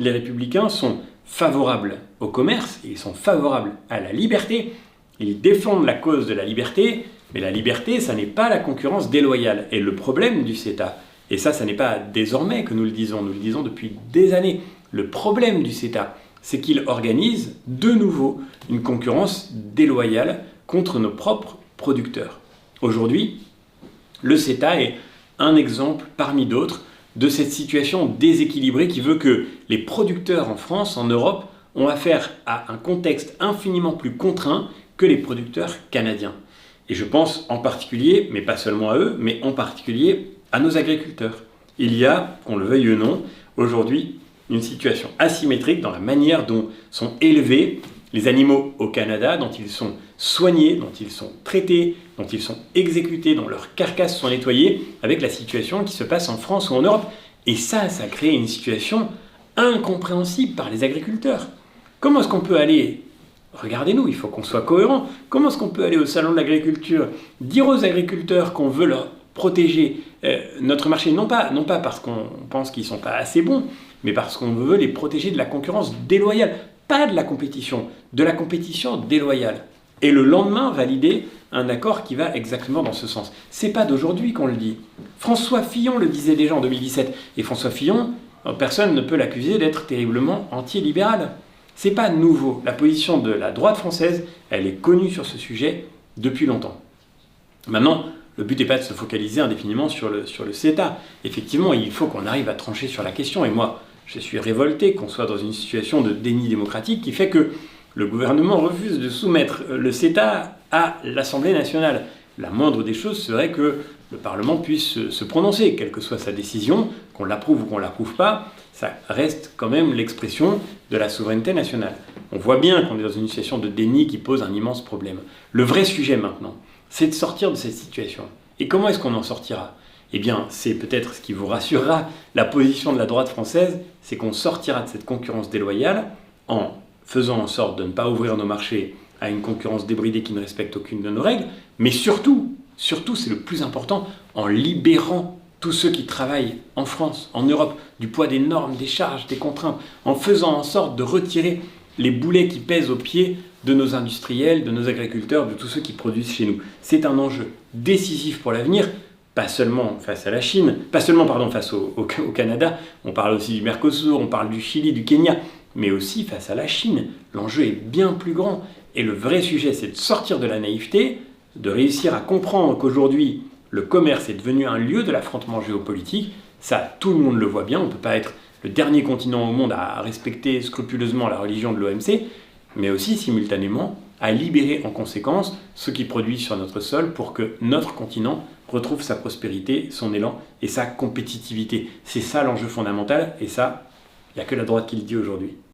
les Républicains sont favorables au commerce, ils sont favorables à la liberté, ils défendent la cause de la liberté, mais la liberté, ça n'est pas la concurrence déloyale. Et le problème du CETA, et ça n'est pas désormais que nous le disons depuis des années, le problème du CETA, c'est qu'il organise de nouveau une concurrence déloyale contre nos propres producteurs. Aujourd'hui, le CETA est un exemple parmi d'autres de cette situation déséquilibrée qui veut que les producteurs en France, en Europe, ont affaire à un contexte infiniment plus contraint que les producteurs canadiens. Et je pense en particulier, mais pas seulement à eux, mais en particulier à nos agriculteurs. Il y a, qu'on le veuille ou non, aujourd'hui une situation asymétrique dans la manière dont sont élevés les animaux au Canada, dont ils sont soignés, dont ils sont traités, dont ils sont exécutés, dont leurs carcasses sont nettoyées, avec la situation qui se passe en France ou en Europe. Et ça crée une situation incompréhensible par les agriculteurs. Comment est-ce qu'on peut aller, regardez-nous, il faut qu'on soit cohérent, comment est-ce qu'on peut aller au salon de l'agriculture, dire aux agriculteurs qu'on veut leur protéger notre marché, non pas parce qu'on pense qu'ils ne sont pas assez bons, mais parce qu'on veut les protéger de la concurrence déloyale, pas de la compétition déloyale. Et le lendemain, valider un accord qui va exactement dans ce sens. C'est pas d'aujourd'hui qu'on le dit. François Fillon le disait déjà en 2017. Et François Fillon, personne ne peut l'accuser d'être terriblement anti-libéral. C'est pas nouveau. La position de la droite française, elle est connue sur ce sujet depuis longtemps. Maintenant, le but n'est pas de se focaliser indéfiniment sur le CETA. Effectivement, il faut qu'on arrive à trancher sur la question. Et moi, je suis révolté qu'on soit dans une situation de déni démocratique qui fait que le gouvernement refuse de soumettre le CETA à l'Assemblée nationale. La moindre des choses serait que le Parlement puisse se prononcer, quelle que soit sa décision, qu'on l'approuve ou qu'on ne l'approuve pas, ça reste quand même l'expression de la souveraineté nationale. On voit bien qu'on est dans une situation de déni qui pose un immense problème. Le vrai sujet maintenant, c'est de sortir de cette situation. Et comment est-ce qu'on en sortira ? Eh bien, c'est peut-être ce qui vous rassurera, la position de la droite française, c'est qu'on sortira de cette concurrence déloyale en faisant en sorte de ne pas ouvrir nos marchés à une concurrence débridée qui ne respecte aucune de nos règles, mais surtout, c'est le plus important, en libérant tous ceux qui travaillent en France, en Europe, du poids des normes, des charges, des contraintes, en faisant en sorte de retirer les boulets qui pèsent aux pieds de nos industriels, de nos agriculteurs, de tous ceux qui produisent chez nous. C'est un enjeu décisif pour l'avenir, pas seulement face à la Chine, face au Canada, on parle aussi du Mercosur, on parle du Chili, du Kenya, mais aussi face à la Chine. L'enjeu est bien plus grand. Et le vrai sujet, c'est de sortir de la naïveté, de réussir à comprendre qu'aujourd'hui, le commerce est devenu un lieu de l'affrontement géopolitique. Ça, tout le monde le voit bien. On ne peut pas être le dernier continent au monde à respecter scrupuleusement la religion de l'OMC, mais aussi, simultanément, à libérer en conséquence ceux qui produisent sur notre sol pour que notre continent retrouve sa prospérité, son élan et sa compétitivité. C'est ça l'enjeu fondamental, et ça, il n'y a que la droite qui le dit aujourd'hui.